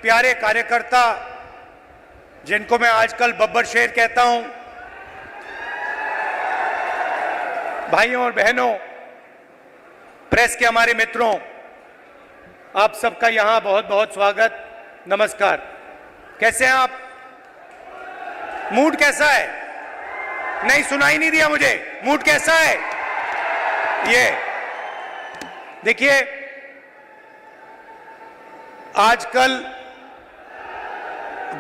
प्यारे कार्यकर्ता जिनको मैं आजकल बब्बर शेर कहता हूं, भाइयों और बहनों, प्रेस के हमारे मित्रों, आप सबका यहां बहुत बहुत स्वागत, नमस्कार। कैसे हैं आप? मूड कैसा है? नहीं, सुनाई नहीं दिया मुझे। मूड कैसा है? ये देखिए, आजकल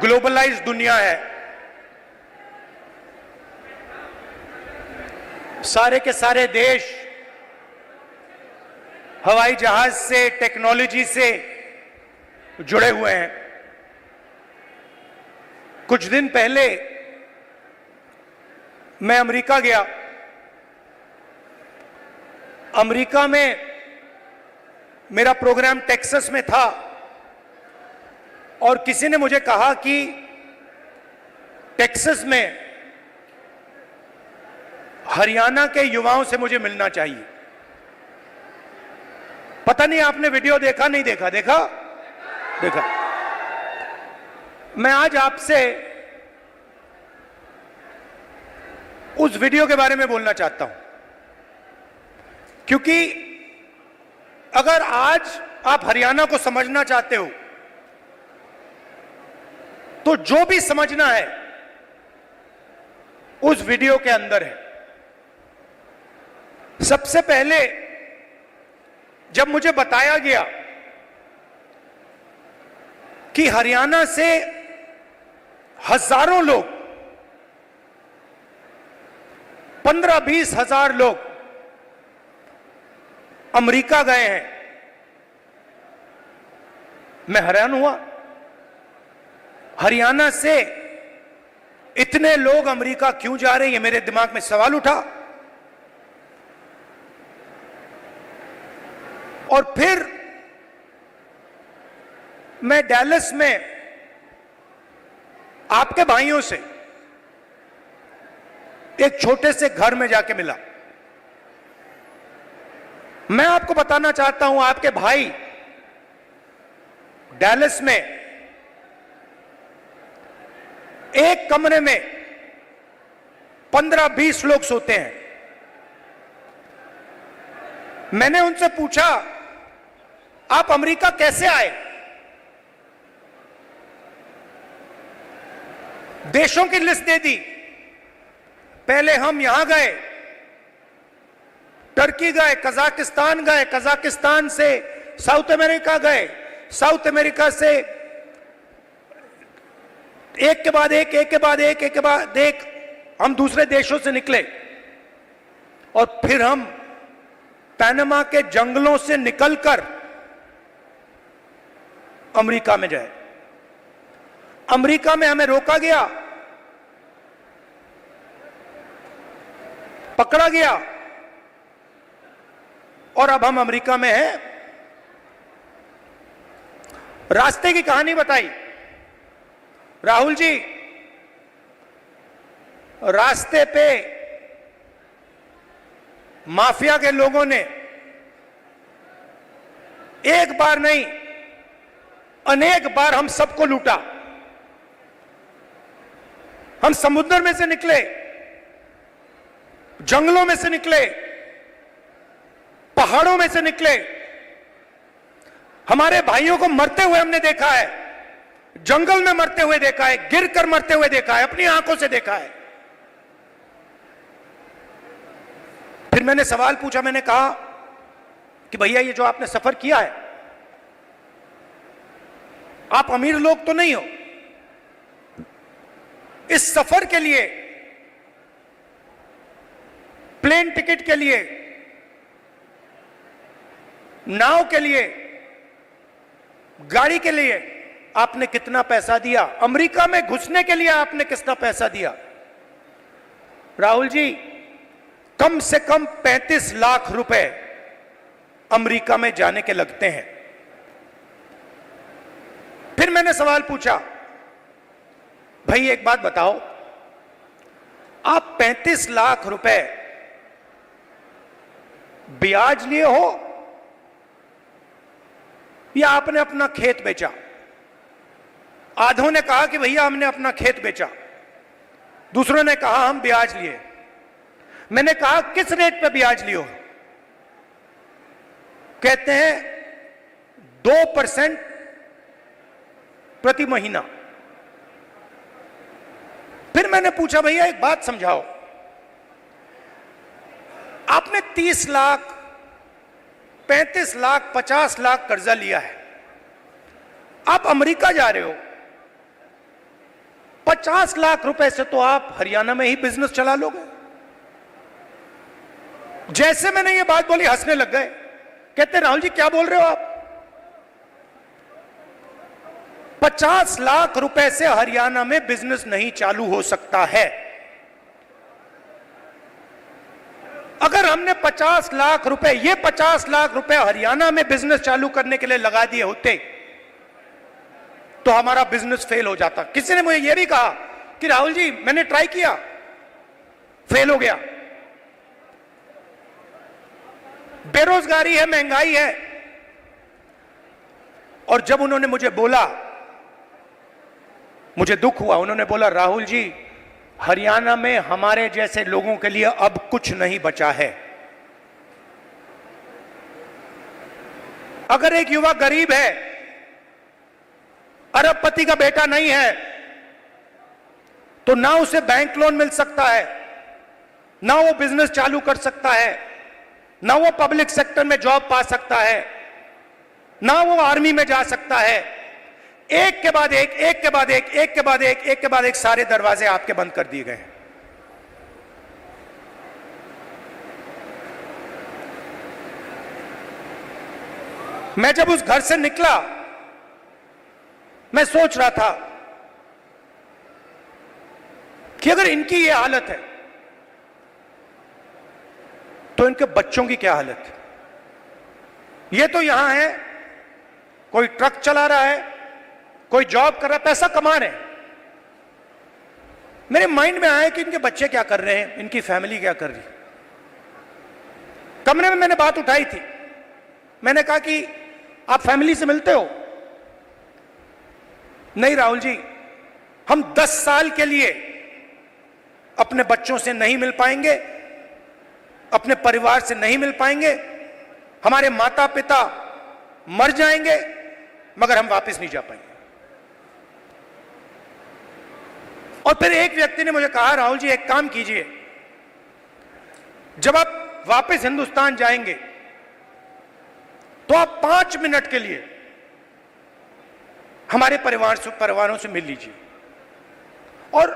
ग्लोबलाइज्ड दुनिया है। सारे के सारे देश हवाई जहाज से, टेक्नोलॉजी से जुड़े हुए हैं। कुछ दिन पहले मैं अमेरिका गया। अमेरिका में मेरा प्रोग्राम टेक्सास में था और किसी ने मुझे कहा कि टेक्सास में हरियाणा के युवाओं से मुझे मिलना चाहिए। पता नहीं आपने वीडियो देखा, नहीं देखा? देखा? देखा। मैं आज आपसे उस वीडियो के बारे में बोलना चाहता हूं, क्योंकि अगर आज आप हरियाणा को समझना चाहते हो तो जो भी समझना है उस वीडियो के अंदर है। सबसे पहले जब मुझे बताया गया कि हरियाणा से हजारों लोग, 15-20 हजार लोग अमेरिका गए हैं, मैं हैरान हुआ। हरियाणा से इतने लोग अमेरिका क्यों जा रहे हैं, ये मेरे दिमाग में सवाल उठा। और फिर मैं डैलस में आपके भाइयों से एक छोटे से घर में जाके मिला। मैं आपको बताना चाहता हूं, आपके भाई डैलस में एक कमरे में 15-20 लोग सोते हैं। मैंने उनसे पूछा, आप अमेरिका कैसे आए? देशों की लिस्ट दे दी। पहले हम यहां गए, टर्की गए, कजाकिस्तान गए, कजाकिस्तान से साउथ अमेरिका गए, साउथ अमेरिका से एक के बाद एक, एक के बाद एक, एक के बाद एक हम दूसरे देशों से निकले और फिर हम पनामा के जंगलों से निकलकर अमेरिका में जाए। अमेरिका में हमें रोका गया, पकड़ा गया और अब हम अमेरिका में हैं। रास्ते की कहानी बताई राहुल जी। रास्ते पे माफिया के लोगों ने एक बार नहीं, अनेक बार हम सबको लूटा। हम समुद्र में से निकले, जंगलों में से निकले, पहाड़ों में से निकले। हमारे भाइयों को मरते हुए हमने देखा है, जंगल में मरते हुए देखा है, गिरकर मरते हुए देखा है, अपनी आंखों से देखा है। फिर मैंने सवाल पूछा, मैंने कहा कि भैया ये जो आपने सफर किया है, आप अमीर लोग तो नहीं हो। इस सफर के लिए, प्लेन टिकट के लिए, नाव के लिए, गाड़ी के लिए आपने कितना पैसा दिया? अमेरिका में घुसने के लिए आपने कितना पैसा दिया? राहुल जी, कम से कम 35 लाख रुपए अमेरिका में जाने के लगते हैं। फिर मैंने सवाल पूछा, भाई एक बात बताओ, आप 35 लाख रुपए ब्याज लिए हो या आपने अपना खेत बेचा? आधों ने कहा कि भैया हमने अपना खेत बेचा, दूसरों ने कहा हम ब्याज लिए। मैंने कहा किस रेट पे ब्याज लियो? कहते हैं 2% प्रति महीना। फिर मैंने पूछा भैया एक बात समझाओ, आपने 30 लाख, 35 लाख, 50 लाख कर्जा लिया है, आप अमेरिका जा रहे हो, 50 लाख रुपए से तो आप हरियाणा में ही बिजनेस चला लोगे। जैसे मैंने ये बात बोली हंसने लग गए। कहते राहुल जी क्या बोल रहे हो आप? 50 लाख रुपए से हरियाणा में बिजनेस नहीं चालू हो सकता है। अगर हमने 50 लाख रुपए, ये 50 लाख रुपए हरियाणा में बिजनेस चालू करने के लिए लगा दिए होते तो हमारा बिजनेस फेल हो जाता। किसी ने मुझे यह भी कहा कि राहुल जी मैंने ट्राई किया, फेल हो गया। बेरोजगारी है, महंगाई है। और जब उन्होंने मुझे बोला, मुझे दुख हुआ। उन्होंने बोला राहुल जी हरियाणा में हमारे जैसे लोगों के लिए अब कुछ नहीं बचा है। अगर एक युवा गरीब है, अरबपति का बेटा नहीं है, तो ना उसे बैंक लोन मिल सकता है, ना वो बिजनेस चालू कर सकता है, ना वो पब्लिक सेक्टर में जॉब पा सकता है, ना वो आर्मी में जा सकता है। एक के बाद एक, एक के बाद एक, एक के बाद एक, एक के बाद एक सारे दरवाजे आपके बंद कर दिए गए। मैं जब उस घर से निकला, मैं सोच रहा था कि अगर इनकी ये हालत है तो इनके बच्चों की क्या हालत है। ये तो यहां है, कोई ट्रक चला रहा है, कोई जॉब कर रहा है, पैसा कमा रहे हैं। मेरे माइंड में आया कि इनके बच्चे क्या कर रहे हैं, इनकी फैमिली क्या कर रही है। कमरे में मैंने बात उठाई थी। मैंने कहा कि आप फैमिली से मिलते हो? नहीं राहुल जी, हम 10 साल के लिए अपने बच्चों से नहीं मिल पाएंगे, अपने परिवार से नहीं मिल पाएंगे। हमारे माता पिता मर जाएंगे मगर हम वापस नहीं जा पाएंगे। और फिर एक व्यक्ति ने मुझे कहा राहुल जी एक काम कीजिए, जब आप वापस हिंदुस्तान जाएंगे तो आप 5 मिनट के लिए हमारे परिवारों से मिल लीजिए और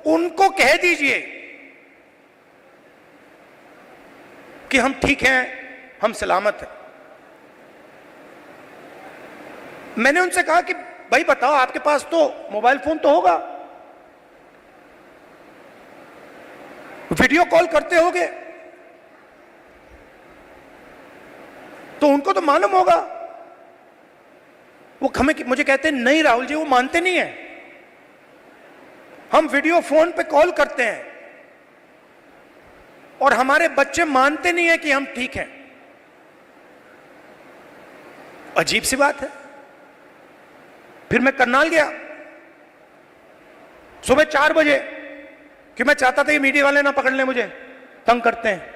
उनको कह दीजिए कि हम ठीक हैं, हम सलामत हैं। मैंने उनसे कहा कि भाई बताओ आपके पास तो मोबाइल फोन तो होगा, वीडियो कॉल करते होगे, तो उनको तो मालूम होगा। वो मुझे कहते हैं नहीं राहुल जी वो मानते नहीं है, हम वीडियो फोन पे कॉल करते हैं और हमारे बच्चे मानते नहीं है कि हम ठीक हैं। अजीब सी बात है। फिर मैं करनाल गया सुबह 4 बजे, कि मैं चाहता था कि मीडिया वाले ना पकड़ लें, मुझे तंग करते हैं।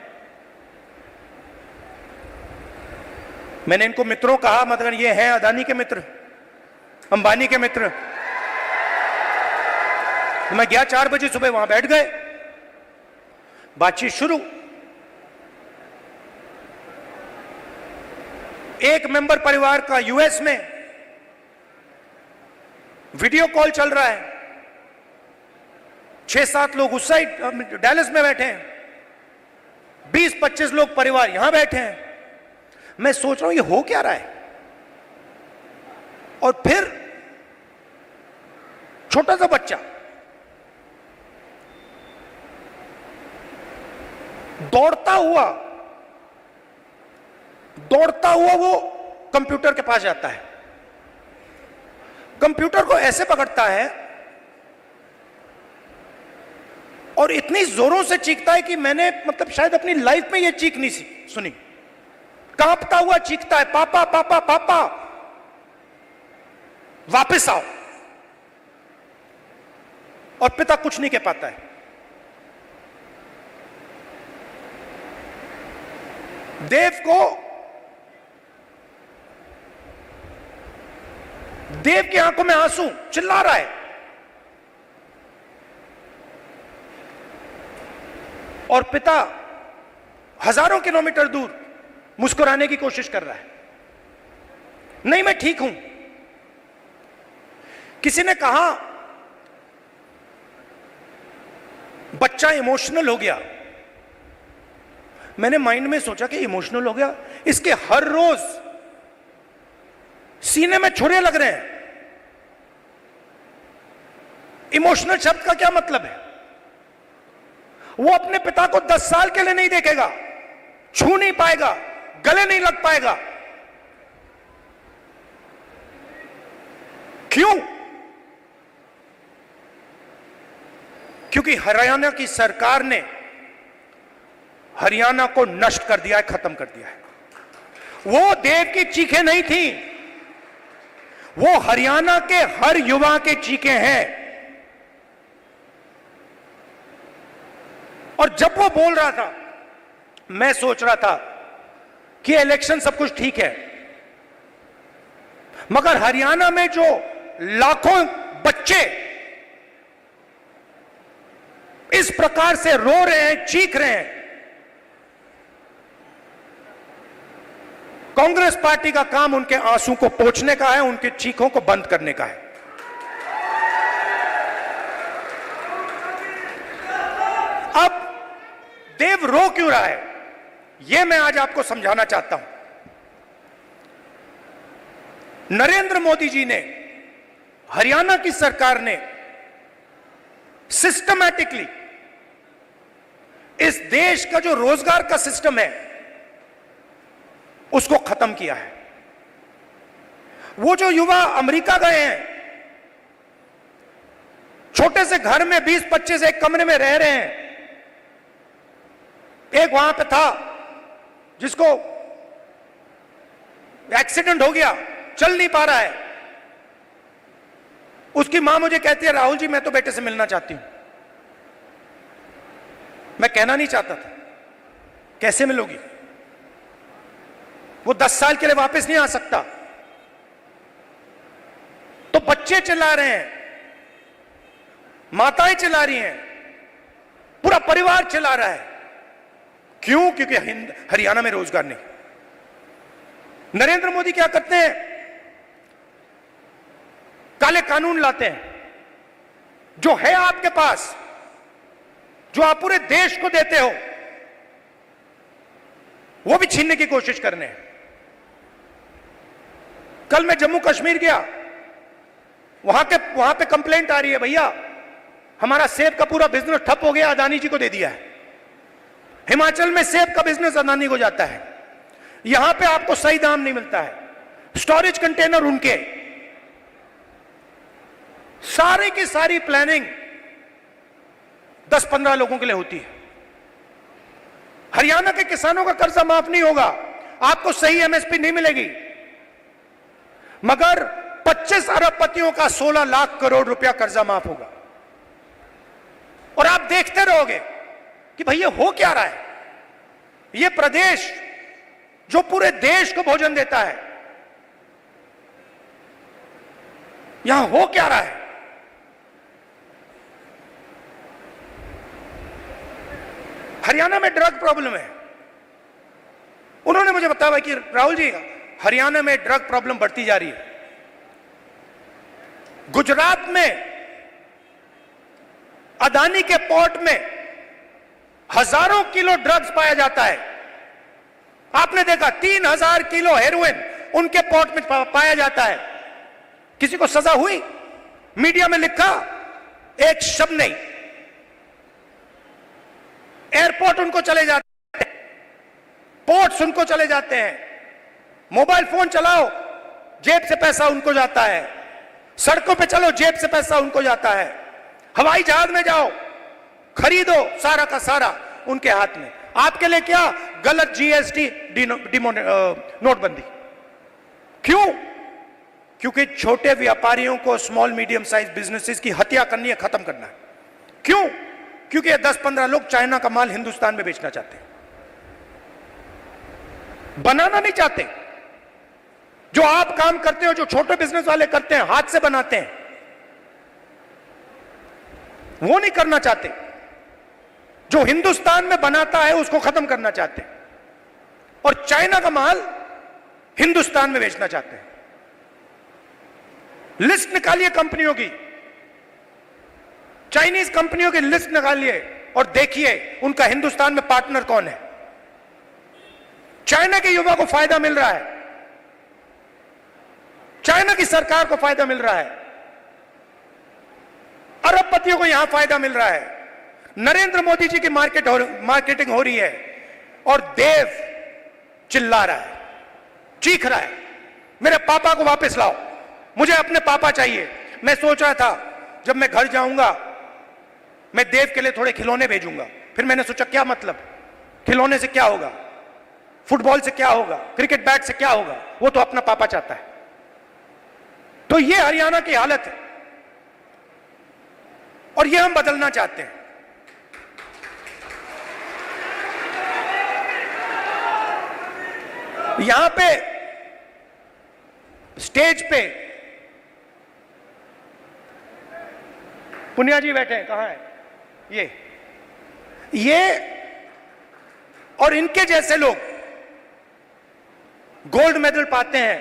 मैंने इनको मित्रों कहा, मतलब ये हैं अदानी के मित्र, अंबानी के मित्र। तो मैं गया 4 बजे सुबह, वहां बैठ गए, बातचीत शुरू। एक मेंबर परिवार का यूएस में वीडियो कॉल चल रहा है, 6-7 लोग उस साइड डैलस में बैठे हैं, 20-25 लोग परिवार यहां बैठे हैं। मैं सोच रहा हूं ये हो क्या रहा है। और फिर छोटा सा बच्चा दौड़ता हुआ वो कंप्यूटर के पास जाता है, कंप्यूटर को ऐसे पकड़ता है और इतनी जोरों से चीखता है कि मैंने मतलब शायद अपनी लाइफ में ये चीख नहीं सुनी। कांपता हुआ चीखता है, पापा पापा पापा वापस आओ। और पिता कुछ नहीं कह पाता है। देव की आंखों में आंसू, चिल्ला रहा है, और पिता हजारों किलोमीटर दूर मुस्कुराने की कोशिश कर रहा है, नहीं मैं ठीक हूं। किसी ने कहा बच्चा इमोशनल हो गया। मैंने माइंड में सोचा कि इमोशनल हो गया, इसके हर रोज सीने में छुरे लग रहे हैं। इमोशनल शब्द का क्या मतलब है? वो अपने पिता को 10 साल के लिए नहीं देखेगा, छू नहीं पाएगा, गले नहीं लग पाएगा। क्यों? क्योंकि हरियाणा की सरकार ने हरियाणा को नष्ट कर दिया है, खत्म कर दिया है। वो देव की चीखें नहीं थी, वो हरियाणा के हर युवा के चीखें हैं। और जब वो बोल रहा था, मैं सोच रहा था कि इलेक्शन सब कुछ ठीक है, मगर हरियाणा में जो लाखों बच्चे इस प्रकार से रो रहे हैं, चीख रहे हैं, कांग्रेस पार्टी का काम उनके आंसू को पोंछने का है, उनके चीखों को बंद करने का है। अब देव रो क्यों रहा है, यह मैं आज आपको समझाना चाहता हूं। नरेंद्र मोदी जी ने, हरियाणा की सरकार ने सिस्टमैटिकली इस देश का जो रोजगार का सिस्टम है उसको खत्म किया है। वो जो युवा अमेरिका गए हैं, छोटे से घर में 20-25 एक कमरे में रह रहे हैं। एक वहां पे था जिसको एक्सीडेंट हो गया, चल नहीं पा रहा है। उसकी मां मुझे कहती है, राहुल जी मैं तो बेटे से मिलना चाहती हूं। मैं कहना नहीं चाहता था, कैसे मिलोगी? वो 10 साल के लिए वापस नहीं आ सकता। तो बच्चे चिल्ला रहे हैं, माताएं चिल्ला रही हैं, पूरा परिवार चिल्ला रहा है। क्यों? क्योंकि हरियाणा में रोजगार नहीं। नरेंद्र मोदी क्या करते हैं? काले कानून लाते हैं। जो है आपके पास, जो आप पूरे देश को देते हो, वो भी छीनने की कोशिश कर रहे हैं। कल मैं जम्मू कश्मीर गया, वहां पे कंप्लेंट आ रही है, भैया हमारा सेब का पूरा बिजनेस ठप हो गया, अदानी जी को दे दिया है। हिमाचल में सेब का बिजनेस अदानी को जाता है, यहां पे आपको सही दाम नहीं मिलता है, स्टोरेज कंटेनर उनके। सारी की सारी प्लानिंग 10-15 लोगों के लिए होती है। हरियाणा के किसानों का कर्जा माफ नहीं होगा, आपको सही एमएसपी नहीं मिलेगी, मगर 25 अरबपतियों का 16 लाख करोड़ रुपया कर्जा माफ होगा। और आप देखते रहोगे कि भैया हो क्या रहा है। यह प्रदेश जो पूरे देश को भोजन देता है, यहां हो क्या रहा है। हरियाणा में ड्रग प्रॉब्लम है। उन्होंने मुझे बताया कि राहुल जी हरियाणा में ड्रग प्रॉब्लम बढ़ती जा रही है। गुजरात में अदानी के पोर्ट में हजारों किलो ड्रग्स पाया जाता है। आपने देखा 3000 किलो हेरोइन उनके पोर्ट में पाया जाता है। किसी को सजा हुई? मीडिया में लिखा एक शब्द नहीं। एयरपोर्ट उनको चले जाते हैं, पोर्ट्स उनको चले जाते हैं, मोबाइल फोन चलाओ जेब से पैसा उनको जाता है, सड़कों पे चलो जेब से पैसा उनको जाता है, हवाई जहाज में जाओ खरीदो, सारा का सारा उनके हाथ में। आपके लिए क्या? गलत जीएसटी, नोटबंदी। क्यों? क्योंकि छोटे व्यापारियों को, स्मॉल मीडियम साइज बिजनेसेस की हत्या करनी है, खत्म करना है। क्यों? क्योंकि ये 10-15 लोग चाइना का माल हिंदुस्तान में बेचना चाहते हैं, बनाना नहीं चाहते। जो आप काम करते हो, जो छोटे बिजनेस वाले करते हैं, हाथ से बनाते हैं, वो नहीं करना चाहते। जो हिंदुस्तान में बनाता है उसको खत्म करना चाहते हैं और चाइना का माल हिंदुस्तान में बेचना चाहते हैं। लिस्ट निकालिए कंपनियों की, चाइनीज कंपनियों की लिस्ट निकालिए और देखिए उनका हिंदुस्तान में पार्टनर कौन है। चाइना के युवा को फायदा मिल रहा है, चाइना की सरकार को फायदा मिल रहा है, अरबपतियों को यहां फायदा मिल रहा है, नरेंद्र मोदी जी की मार्केटिंग हो रही है और देव चिल्ला रहा है, चीख रहा है, मेरे पापा को वापस लाओ, मुझे अपने पापा चाहिए। मैं सोच रहा था जब मैं घर जाऊंगा मैं देव के लिए थोड़े खिलौने भेजूंगा। फिर मैंने सोचा क्या मतलब, खिलौने से क्या होगा, फुटबॉल से क्या होगा, क्रिकेट बैट से क्या होगा, वो तो अपना पापा चाहता है। तो ये हरियाणा की हालत है और ये हम बदलना चाहते हैं। यहां पे स्टेज पे पुनिया जी बैठे हैं, कहां है ये और इनके जैसे लोग गोल्ड मेडल पाते हैं।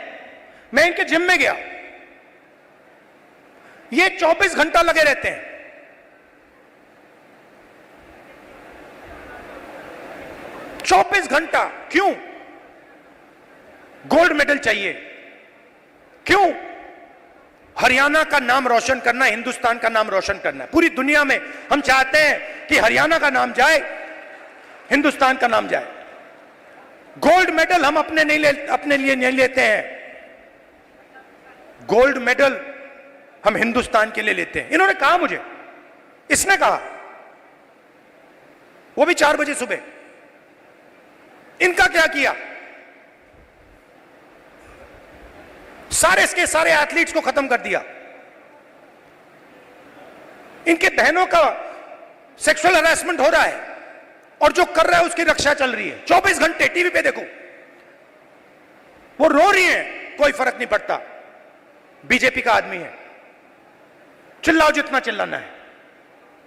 मैं इनके जिम में गया, ये 24 घंटा लगे रहते हैं। चौबीस घंटा क्यों? गोल्ड मेडल चाहिए। क्यों? हरियाणा का नाम रोशन करना, हिंदुस्तान का नाम रोशन करना है। पूरी दुनिया में हम चाहते हैं कि हरियाणा का नाम जाए, हिंदुस्तान का नाम जाए। गोल्ड मेडल हम अपने लिए नहीं लेते हैं, गोल्ड मेडल हम हिंदुस्तान के लिए लेते हैं। इन्होंने कहा मुझे, इसने कहा, वो भी 4 बजे सुबह। इनका क्या किया? सारे के सारे एथलीट्स को खत्म कर दिया। इनके बहनों का सेक्सुअल हरासमेंट हो रहा है और जो कर रहा है उसकी रक्षा चल रही है। 24 घंटे टीवी पे देखो, वो रो रही है, कोई फर्क नहीं पड़ता, बीजेपी का आदमी है, चिल्लाओ जितना चिल्लाना है,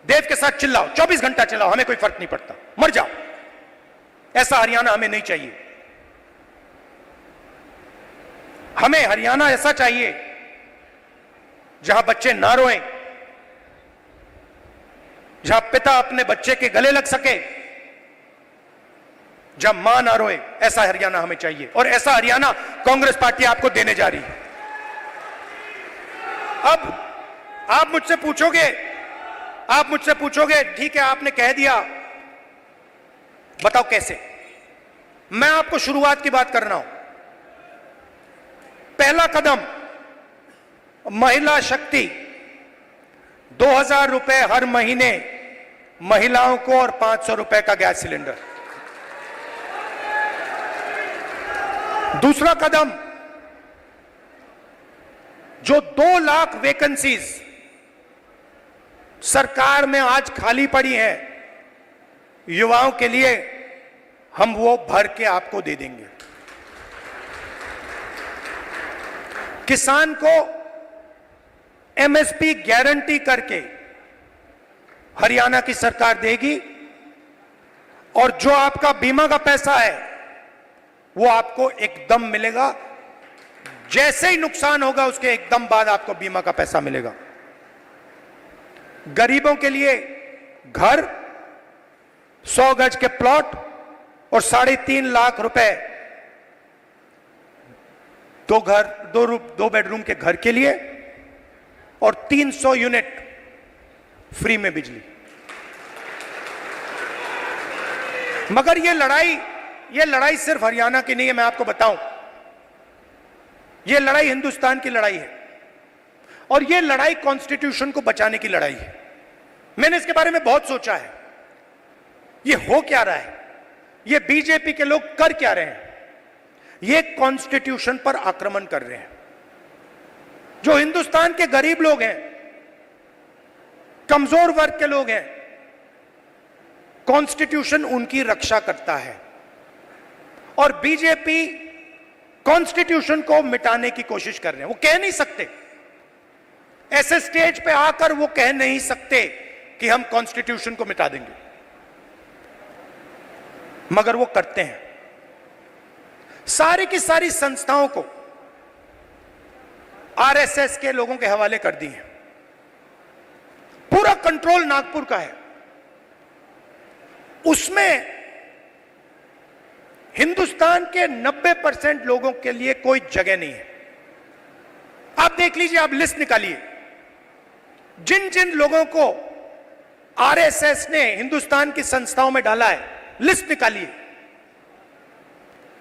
देव के साथ चिल्लाओ, 24 घंटा चिल्लाओ, हमें कोई फर्क नहीं पड़ता, मर जाओ। ऐसा हरियाणा हमें नहीं चाहिए। हमें हरियाणा ऐसा चाहिए जहां बच्चे ना रोएं, जहां पिता अपने बच्चे के गले लग सके, जहां मां ना रोए। ऐसा हरियाणा हमें चाहिए और ऐसा हरियाणा कांग्रेस पार्टी आपको देने जा रही है। अब आप मुझसे पूछोगे ठीक है आपने कह दिया, बताओ कैसे? मैं आपको शुरुआत की बात कर रहा हूं। पहला कदम, महिला शक्ति, 2000 रुपए हर महीने महिलाओं को और 500 रुपए का गैस सिलेंडर। दूसरा कदम, जो 2 लाख वैकेंसीज सरकार में आज खाली पड़ी है युवाओं के लिए, हम वो भर के आपको दे देंगे। किसान को एमएसपी गारंटी करके हरियाणा की सरकार देगी और जो आपका बीमा का पैसा है वो आपको एकदम मिलेगा। जैसे ही नुकसान होगा उसके एकदम बाद आपको बीमा का पैसा मिलेगा। गरीबों के लिए घर, 100 गज के प्लॉट और 3.5 लाख रुपए दो बेडरूम के घर के लिए और 300 यूनिट फ्री में बिजली। मगर ये लड़ाई सिर्फ हरियाणा की नहीं है, मैं आपको बताऊं, ये लड़ाई हिंदुस्तान की लड़ाई है और ये लड़ाई कॉन्स्टिट्यूशन को बचाने की लड़ाई है। मैंने इसके बारे में बहुत सोचा है, ये हो क्या रहा है, ये बीजेपी के लोग कर क्या रहे हैं। ये कॉन्स्टिट्यूशन पर आक्रमण कर रहे हैं। जो हिंदुस्तान के गरीब लोग हैं, कमजोर वर्ग के लोग हैं, कॉन्स्टिट्यूशन उनकी रक्षा करता है और बीजेपी कॉन्स्टिट्यूशन को मिटाने की कोशिश कर रहे हैं। वो कह नहीं सकते, ऐसे स्टेज पे आकर वो कह नहीं सकते कि हम कॉन्स्टिट्यूशन को मिटा देंगे, मगर वो करते हैं। सारी की सारी संस्थाओं को आरएसएस के लोगों के हवाले कर दी है। पूरा कंट्रोल नागपुर का है, उसमें हिंदुस्तान के 90% लोगों के लिए कोई जगह नहीं है। आप देख लीजिए, आप लिस्ट निकालिए, जिन जिन लोगों को आरएसएस ने हिंदुस्तान की संस्थाओं में डाला है, लिस्ट निकालिए।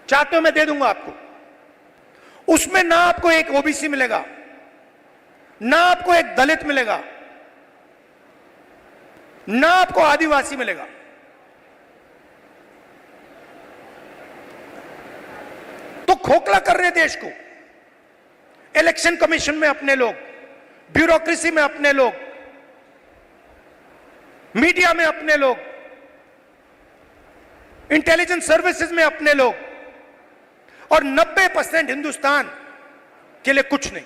चाहते हो मैं दे दूंगा आपको। उसमें ना आपको एक ओबीसी मिलेगा, ना आपको एक दलित मिलेगा, ना आपको आदिवासी मिलेगा। तो खोखला कर रहे देश को। इलेक्शन कमीशन में अपने लोग, ब्यूरोक्रेसी में अपने लोग, मीडिया में अपने लोग, इंटेलिजेंस सर्विसेज में अपने लोग, और 90% हिंदुस्तान के लिए कुछ नहीं।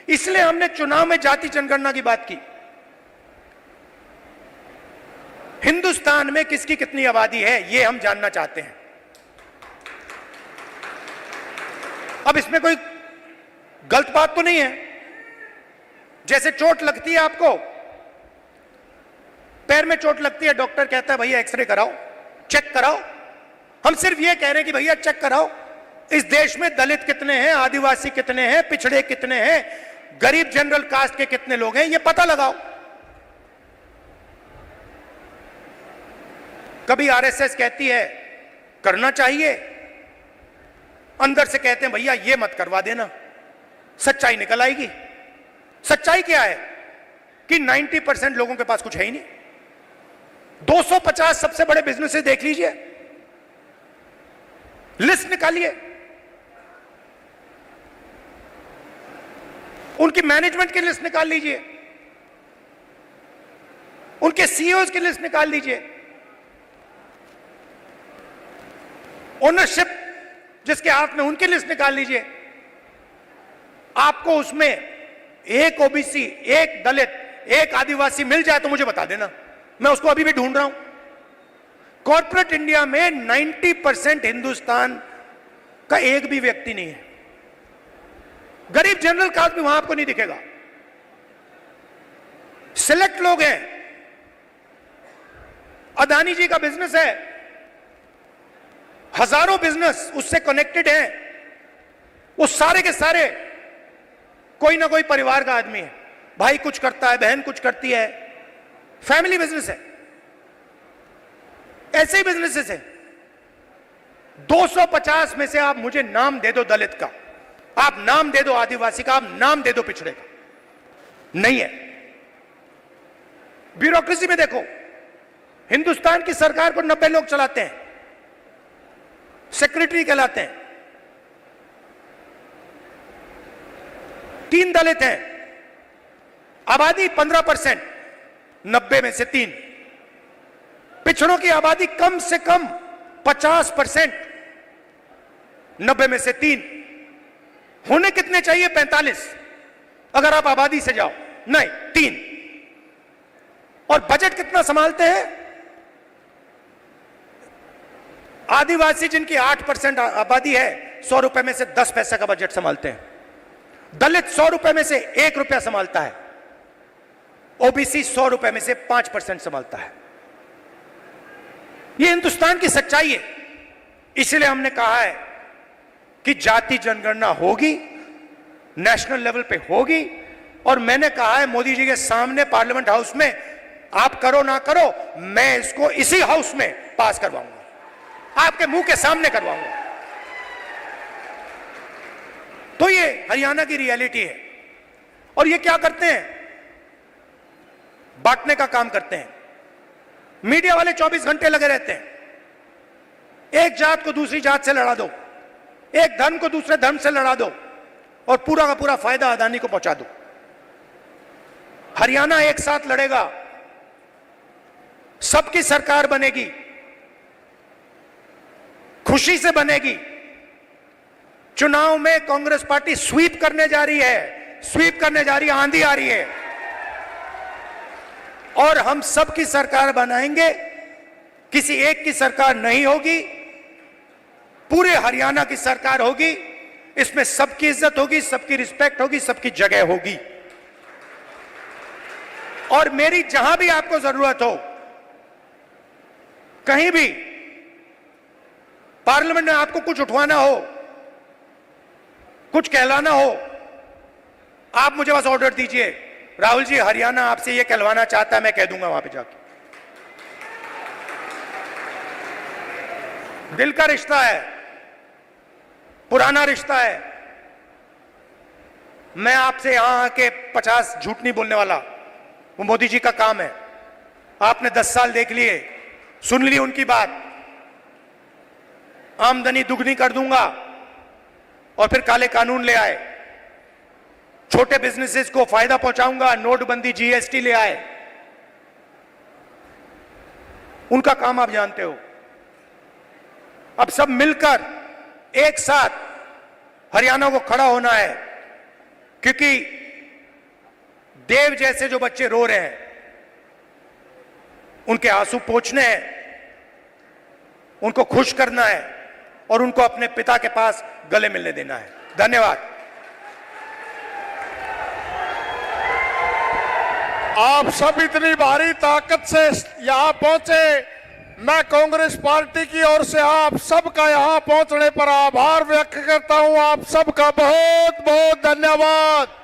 इसलिए हमने चुनाव में जाति जनगणना की बात की। हिंदुस्तान में किसकी कितनी आबादी है, यह हम जानना चाहते हैं। अब इसमें कोई गलत बात तो नहीं है। जैसे चोट लगती है, आपको पैर में चोट लगती है, डॉक्टर कहता है भैया एक्सरे कराओ, चेक कराओ। हम सिर्फ ये कह रहे हैं कि भैया चेक कराओ, इस देश में दलित कितने हैं, आदिवासी कितने हैं, पिछड़े कितने हैं, गरीब जनरल कास्ट के कितने लोग हैं, ये पता लगाओ। कभी आरएसएस कहती है करना चाहिए, अंदर से कहते हैं भैया ये मत करवा देना, सच्चाई निकल आएगी। सच्चाई क्या है कि 90% लोगों के पास कुछ है ही नहीं। 250 सबसे बड़े बिजनेसेस देख लीजिए, लिस्ट निकालिए, उनकी मैनेजमेंट की लिस्ट निकाल लीजिए, उनके सीईओज की लिस्ट निकाल लीजिए, ओनरशिप जिसके हाथ में उनकी लिस्ट निकाल लीजिए। आपको उसमें एक ओबीसी, एक दलित, एक आदिवासी मिल जाए तो मुझे बता देना, मैं उसको अभी भी ढूंढ रहा हूं। कॉर्पोरेट इंडिया में 90% हिंदुस्तान का एक भी व्यक्ति नहीं है। गरीब जनरल कास्ट भी वहां आपको नहीं दिखेगा। सिलेक्ट लोग हैं। अदानी जी का बिजनेस है, हजारों बिजनेस उससे कनेक्टेड हैं, वो सारे के सारे कोई ना कोई परिवार का आदमी है। भाई कुछ करता है, बहन कुछ करती है, फैमिली बिजनेस है। ऐसे ही बिजनेसेस है। 250 में से आप मुझे नाम दे दो दलित का, आप नाम दे दो आदिवासी का, आप नाम दे दो पिछड़े का, नहीं है। ब्यूरोक्रेसी में देखो, हिंदुस्तान की सरकार को 90 लोग चलाते हैं, सेक्रेटरी कहलाते हैं, 3 दलित हैं, आबादी 15%, 90 में से 3। पिछड़ों की आबादी कम से कम 50%, 90 में से 3। होने कितने चाहिए? 45 अगर आप आबादी से जाओ, नहीं 3। और बजट कितना संभालते हैं? आदिवासी जिनकी 8% आबादी है, 100 रुपए में से 10 पैसे का बजट संभालते हैं। दलित 100 रुपए में से 1 रुपया संभालता है। ओबीसी 100 रुपए में से 5% संभालता है। यह हिंदुस्तान की सच्चाई है। इसलिए हमने कहा है कि जाति जनगणना होगी, नेशनल लेवल पे होगी। और मैंने कहा है मोदी जी के सामने पार्लियामेंट हाउस में, आप करो ना करो, मैं इसको इसी हाउस में पास करवाऊंगा, आपके मुंह के सामने करवाऊंगा। तो ये हरियाणा की रियलिटी है। और ये क्या करते हैं? बांटने का काम करते हैं। मीडिया वाले 24 घंटे लगे रहते हैं। एक जात को दूसरी जात से लड़ा दो, एक धर्म को दूसरे धर्म से लड़ा दो, और पूरा का पूरा फायदा अदानी को पहुंचा दो। हरियाणा एक साथ लड़ेगा सबकी सरकार बनेगी, खुशी से बनेगी। चुनाव में कांग्रेस पार्टी स्वीप करने जा रही है, स्वीप करने जा रही है, आंधी आ रही है और हम सबकी सरकार बनाएंगे। किसी एक की सरकार नहीं होगी, पूरे हरियाणा की सरकार होगी। इसमें सबकी इज्जत होगी, सबकी रिस्पेक्ट होगी, सबकी जगह होगी। और मेरी जहां भी आपको जरूरत हो, कहीं भी पार्लियामेंट में आपको कुछ उठवाना हो, कुछ कहलाना हो, आप मुझे बस ऑर्डर दीजिए, राहुल जी हरियाणा आपसे यह कहलवाना चाहता है, मैं कह दूंगा वहां पे जाके। दिल का रिश्ता है, पुराना रिश्ता है। मैं आपसे यहां आके 50 झूठ नहीं बोलने वाला, वो मोदी जी का काम है। आपने 10 साल देख लिए, सुन ली उनकी बात। आमदनी दुगनी कर दूंगा और फिर काले कानून ले आए, छोटे बिजनेसेस को फायदा पहुंचाऊंगा, नोटबंदी जीएसटी ले आए। उनका काम आप जानते हो। अब सब मिलकर एक साथ हरियाणा को खड़ा होना है, क्योंकि देव जैसे जो बच्चे रो रहे हैं उनके आंसू पोंछने हैं, उनको खुश करना है और उनको अपने पिता के पास गले मिलने देना है। धन्यवाद। आप सब इतनी भारी ताकत से यहां पहुंचे, मैं कांग्रेस पार्टी की ओर से आप सबका यहां पहुंचने पर आभार व्यक्त करता हूं। आप सबका बहुत बहुत धन्यवाद।